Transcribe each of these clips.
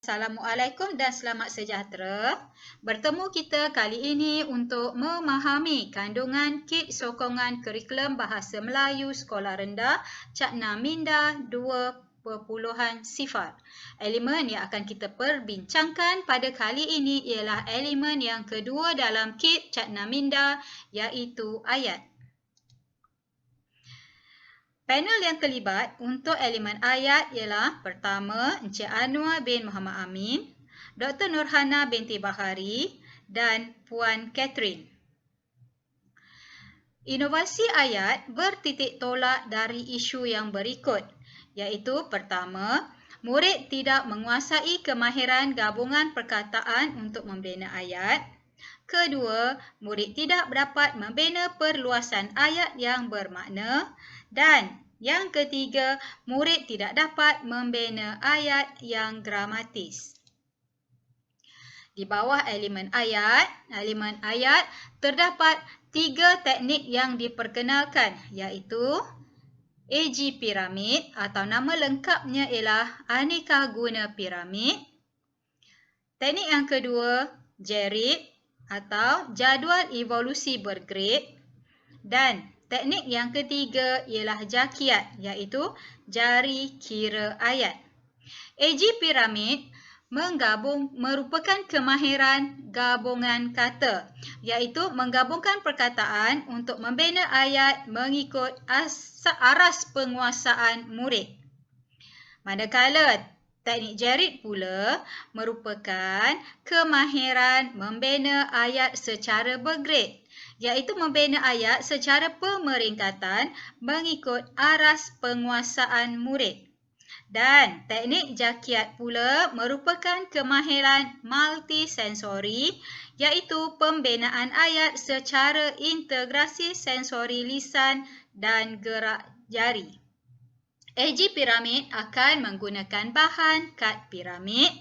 Assalamualaikum dan selamat sejahtera. Bertemu kita kali ini untuk memahami kandungan kit sokongan kurikulum Bahasa Melayu Sekolah Rendah Cakna Minda 2.0. Elemen yang akan kita perbincangkan pada kali ini ialah elemen yang kedua dalam kit Cakna Minda, iaitu ayat. Panel yang terlibat untuk elemen ayat ialah pertama, Encik Anwar bin Muhammad Amin, Dr. Nurhana binti Bahari dan Puan Catherine. Inovasi ayat bertitik tolak dari isu yang berikut, iaitu pertama, murid tidak menguasai kemahiran gabungan perkataan untuk membina ayat. Kedua, murid tidak dapat membina perluasan ayat yang bermakna. Dan yang ketiga, murid tidak dapat membina ayat yang gramatis. Di bawah elemen ayat terdapat 3 teknik yang diperkenalkan, iaitu AG piramid atau nama lengkapnya ialah aneka guna piramid. Teknik yang kedua, JERID atau jadual evolusi bergrade. Dan teknik yang ketiga ialah jakiat, iaitu jari kira ayat. AG piramid merupakan kemahiran gabungan kata, iaitu menggabungkan perkataan untuk membina ayat mengikut aras penguasaan murid. Manakala teknik JERID pula merupakan kemahiran membina ayat secara bergrade, iaitu membina ayat secara pemeringkatan mengikut aras penguasaan murid. Dan teknik jakiat pula merupakan kemahiran multisensori, iaitu pembinaan ayat secara integrasi sensori lisan dan gerak jari. AG piramid akan menggunakan bahan kad piramid,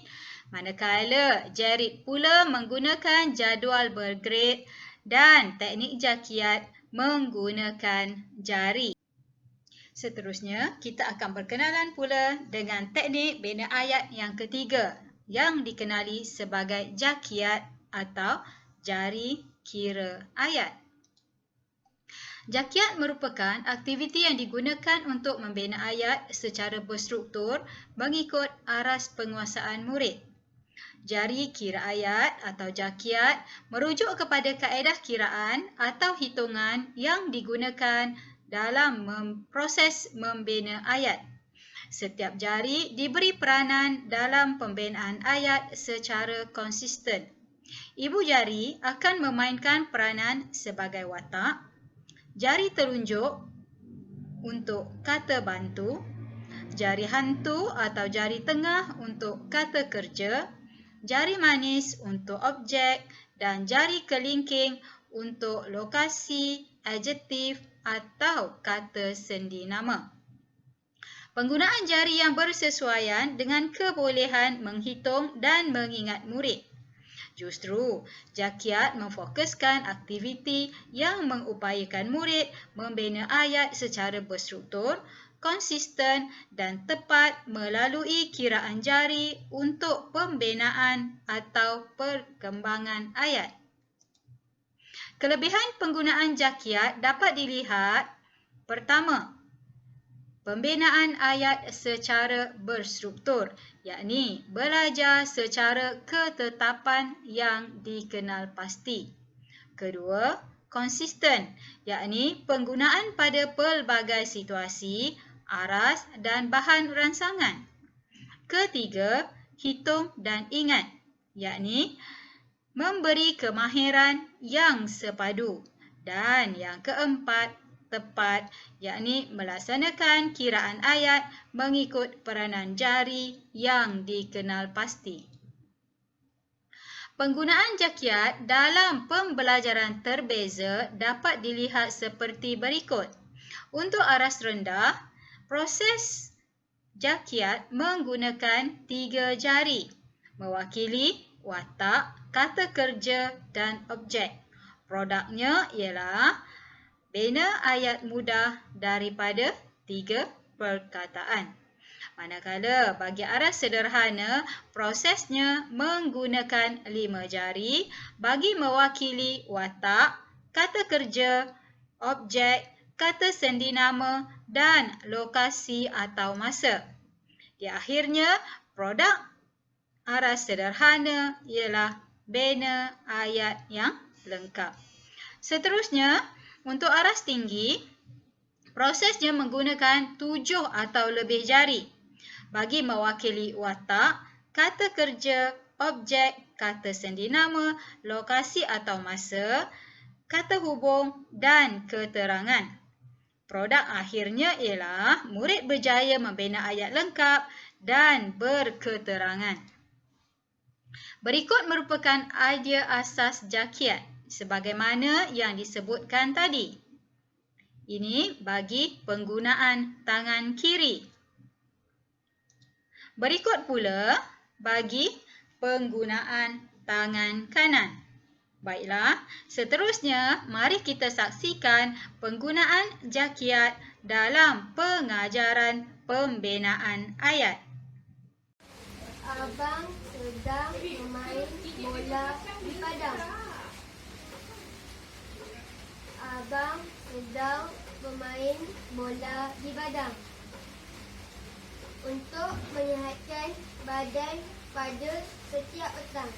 manakala JERID pula menggunakan jadual bergrade dan teknik jakiat menggunakan jari. Seterusnya, kita akan berkenalan pula dengan teknik bina ayat yang ketiga yang dikenali sebagai jakiat atau jari kira ayat. Jakiat merupakan aktiviti yang digunakan untuk membina ayat secara berstruktur mengikut aras penguasaan murid. Jari kira ayat atau jakiat merujuk kepada kaedah kiraan atau hitungan yang digunakan dalam proses membina ayat. Setiap jari diberi peranan dalam pembinaan ayat secara konsisten. Ibu jari akan memainkan peranan sebagai watak, jari telunjuk untuk kata bantu, jari hantu atau jari tengah untuk kata kerja, jari manis untuk objek dan jari kelingking untuk lokasi, adjektif atau kata sendi nama. Penggunaan jari yang bersesuaian dengan kebolehan menghitung dan mengingat murid. Justru, jakiat memfokuskan aktiviti yang mengupayakan murid membina ayat secara berstruktur, konsisten dan tepat melalui kiraan jari untuk pembinaan atau perkembangan ayat. Kelebihan penggunaan jakiat dapat dilihat, pertama, pembinaan ayat secara berstruktur, yakni belajar secara ketetapan yang dikenal pasti. Kedua, konsisten, yakni penggunaan pada pelbagai situasi, aras dan bahan ransangan. Ketiga, hitung dan ingat, yakni memberi kemahiran yang sepadu. Dan yang keempat, tepat, yakni melaksanakan kiraan ayat mengikut peranan jari yang dikenal pasti. Penggunaan jakiat dalam pembelajaran terbeza dapat dilihat seperti berikut. Untuk aras rendah, proses jakiat menggunakan 3 jari, mewakili watak, kata kerja dan objek. Produknya ialah bina ayat mudah daripada 3 perkataan. Manakala bagi aras sederhana, prosesnya menggunakan 5 jari bagi mewakili watak, kata kerja, objek, kata sendinama dan lokasi atau masa. Di akhirnya, produk aras sederhana ialah bena ayat yang lengkap. Seterusnya, untuk aras tinggi, prosesnya menggunakan 7 atau lebih jari bagi mewakili watak, kata kerja, objek, kata sendinama, lokasi atau masa, kata hubung dan keterangan. Produk akhirnya ialah murid berjaya membina ayat lengkap dan berketerangan. Berikut merupakan idea asas jakiat sebagaimana yang disebutkan tadi. Ini bagi penggunaan tangan kiri. Berikut pula bagi penggunaan tangan kanan. Baiklah, seterusnya mari kita saksikan penggunaan jakiat dalam pengajaran pembinaan ayat. Abang sedang bermain bola di padang. Abang sedang bermain bola di padang. Untuk menyihatkan badan pada setiap petang,